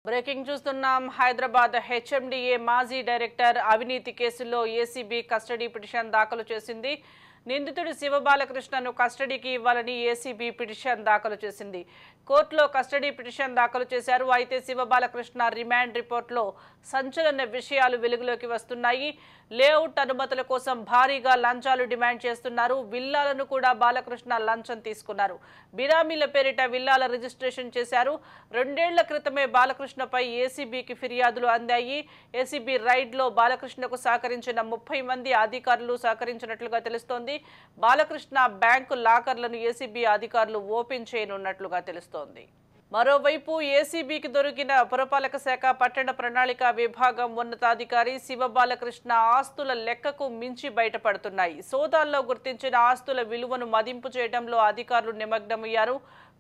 Breaking చూస్తున్నాం. Hyderabad HMDA మాజీ director అవినీతి కేసులో ఏసీబీ కస్టడీ పిటిషన్ దాఖలు చేసింది. నిందితుడు శివబాలకృష్ణను కస్టడీకి ఇవ్వాలని ఏసీబీ పిటిషన్ దాఖలు చేసింది. కోర్టులో కస్టడీ పిటిషన్ దాఖలు చేశారు. అయితే శివబాలకృష్ణ రిమాండ్ రిపోర్ట్లో సంచలన విషయాలు వెలుగులోకి వస్తున్నాయి. లేఅవుట్ అనుమతుల కోసం భారీగా లంచాలు డిమాండ్ చేస్తున్నారు. విల్లాలను కూడా బాలకృష్ణ లంచం తీసుకున్నారు. బినామీల పేరిట విల్లాల రిజిస్ట్రేషన్ చేశారు. 2 ఏళ్ల క్రితమే బాలకృష్ణపై ఏసీబీకి ఫిర్యాదులు అందాయి. ఏసీబీ రైడ్లో బాలకృష్ణకు సహకరించిన 30 మంది అధికారులు సహకరించినట్లుగా తెలుస్తోంది. బాలకృష్ణ బ్యాంకు లాకర్లను ఏసీబీ అధికారులు ఓపెన్ చేయనున్నట్లుగా తెలుస్తోంది. మరోవైపు ఏసీబీకి దొరికిన పురపాలక శాఖ పట్టణ ప్రణాళిక విభాగం ఉన్నతాధికారి శివబాలకృష్ణ ఆస్తుల లెక్కకు మించి బయటపడుతున్నాయి. సోదాల్లో గుర్తించిన ఆస్తుల విలువను మదింపు చేయడంలో అధికారులు నిమగ్నమయ్యారు.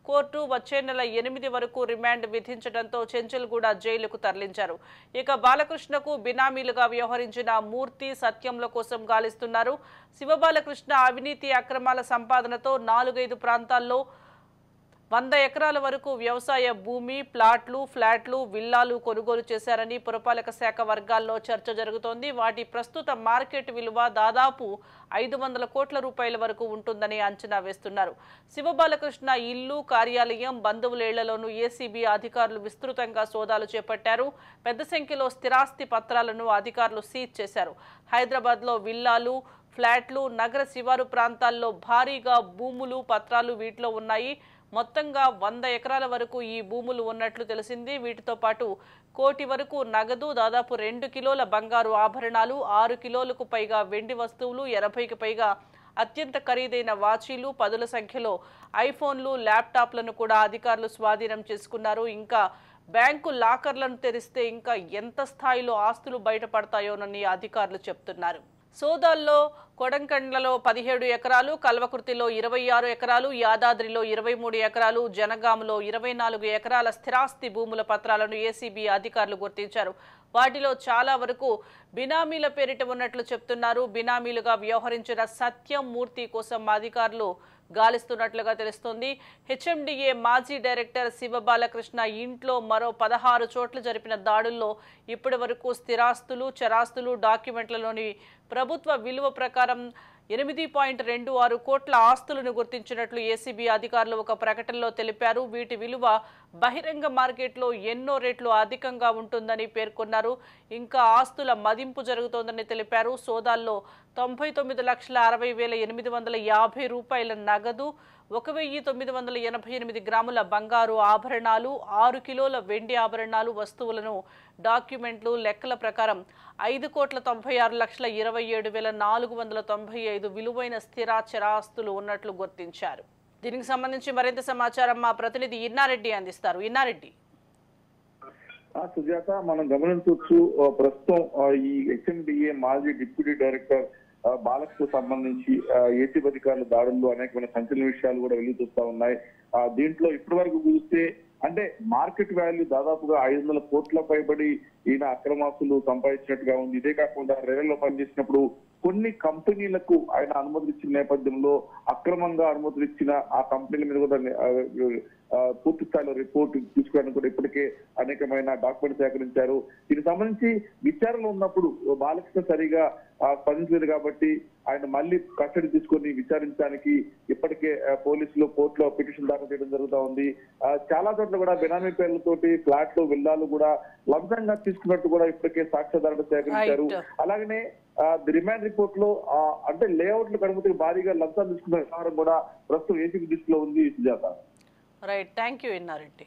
కోర్టు వచ్చే నెల 8 వరకు రిమాండ్ విధించడంతో చెంచల్గూడ జైలుకు తరలించారు. ఇక బాలకృష్ణకు బినామీలుగా వ్యవహరించిన మూర్తి, సత్యంల కోసం గాలిస్తున్నారు. శివబాలకృష్ణ అవినీతి అక్రమాల సంపాదనతో 4-5 ప్రాంతాల్లో 100 ఎకరాల వరకు వ్యవసాయ భూమి, ప్లాట్లు, ఫ్లాట్లు, విల్లాలు కొనుగోలు చేశారని పురపాలక శాఖ వర్గాల్లో చర్చ జరుగుతోంది. వాటి ప్రస్తుత మార్కెట్ విలువ దాదాపు 500 కోట్ల రూపాయల వరకు ఉంటుందని అంచనా వేస్తున్నారు. శివబాలకృష్ణ ఇల్లు, కార్యాలయం, బంధువులేళ్లలోనూ ఏసీబీ అధికారులు విస్తృతంగా సోదాలు చేపట్టారు. పెద్ద సంఖ్యలో స్థిరాస్తి పత్రాలను అధికారులు సీజ్ చేశారు. హైదరాబాద్లో విల్లాలు, ఫ్లాట్లు, నగర శివారు ప్రాంతాల్లో భారీగా భూములు, పత్రాలు వీటిలో ఉన్నాయి. మొత్తంగా 100 ఎకరాల వరకు ఈ భూములు ఉన్నట్లు తెలిసింది. వీటితో పాటు 1 కోటి వరకు నగదు, దాదాపు 2 కిలోల బంగారు ఆభరణాలు, 6 కిలోలకు పైగా వెండి వస్తువులు, 80కి పైగా అత్యంత ఖరీదైన వాచీలు, 10ల సంఖ్యలో ఐఫోన్లు, ల్యాప్టాప్లను కూడా అధికారులు స్వాధీనం చేసుకున్నారు. ఇంకా బ్యాంకు లాకర్లను తెరిస్తే ఇంకా ఎంత స్థాయిలో ఆస్తులు బయటపడతాయోనని అధికారులు చెప్తున్నారు. సోదాల్లో కొడంకండ్లలో 17 ఎకరాలు, కల్వకుర్తిలో 26 ఎకరాలు, యాదాద్రిలో 23 ఎకరాలు, జనగాంలో 24 ఎకరాల స్థిరాస్తి భూముల పత్రాలను ఏసీబీ అధికారులు గుర్తించారు. వాటిలో చాలా వరకు బినామీల పేరిట ఉన్నట్లు చెప్తున్నారు. బినామీలుగా వ్యవహరించిన సత్యం, మూర్తి కోసం అధికారులు గాలిస్తున్నట్లుగా తెలుస్తోంది. హెచ్ఎండిఏ మాజీ డైరెక్టర్ శివబాలకృష్ణ ఇంట్లో మరో 16 చోట్ల జరిపిన దాడుల్లో ఇప్పటి వరకు స్థిరాస్తులు, చరాస్తులు, డాక్యుమెంట్లలోని ప్రభుత్వ విలువ ప్రకారం 8.26 కోట్ల ఆస్తులను గుర్తించినట్లు ఏసీబీ అధికారులు ఒక ప్రకటనలో తెలిపారు. వీటి విలువ బహిరంగ మార్కెట్లో ఎన్నో రెట్లు అధికంగా ఉంటుందని పేర్కొన్నారు. ఇంకా ఆస్తుల మదింపు జరుగుతోందని తెలిపారు. సోదాల్లో 99,60,850 రూపాయల నగదు, 1,988 గ్రాముల బంగారు ఆభరణాలు, 6 కిలోల వెండి ఆభరణాలు వస్తువులను డాక్యుమెంట్లు లెక్కల ప్రకారం 5,96,27,495 విలువైన స్థిర చరాస్తులు ఉన్నట్లు గుర్తించారు. దీనికి సంబంధించి మరింత సమాచారం మా ప్రతినిధి ఇన్నారెడ్డి అందిస్తారు. ఇన్నారెడ్డి. సుజాత, మనం గమనించవచ్చు ప్రస్తుతం ఈ హెచ్ఎండిఏ మాజీ డిప్యూటీ డైరెక్టర్ బాలక్ కు సంబంధించి ఏసీబీ అధికారుల దాడుల్లో అనేకమైన సంచలన విషయాలు కూడా వెలుగు చూస్తా ఉన్నాయి. దీంట్లో ఇప్పటి వరకు చూస్తే అంటే మార్కెట్ వాల్యూ దాదాపుగా 500 కోట్ల పైబడి ఈయన అక్రమాస్తులు సంపాదించినట్టుగా ఉంది. ఇదే కాకుండా రైల్వేలో పనిచేసినప్పుడు కొన్ని కంపెనీలకు ఆయన అనుమతులు ఇచ్చిన నేపథ్యంలో అక్రమంగా అనుమతులు ఇచ్చిన ఆ కంపెనీల మీద కూడా పూర్తి స్థాయిలో రిపోర్ట్ తీసుకోవడానికి కూడా ఇప్పటికే అనేకమైన డాక్యుమెంట్ సేకరించారు. దీనికి సంబంధించి విచారణలో ఉన్నప్పుడు బాలకృష్ణ సరిగా స్పందించలేదు కాబట్టి ఆయన మళ్ళీ కస్టడీ తీసుకొని విచారించడానికి ఇప్పటికే పోలీసులు కోర్టులో పిటిషన్ దాఖలు చేయడం జరుగుతూ ఉంది. చాలా చోట్ల కూడా బినామీ పేర్లతోటి ఫ్లాట్లు, విల్లాలు కూడా లంచంగా తీసుకున్నట్టు కూడా ఇప్పటికే సాక్ష్యాధారాలు సేకరించారు. అలాగనే రిమాండ్ రిపోర్ట్ లో అంటే లేఅవుట్లకు అనుమతికి భారీగా లంచాలు తీసుకున్న వ్యవహారం కూడా ప్రస్తుతం ఏసీబీ దృష్టిలో ఉంది. Sujatha. Right, thank you Inna Reddy.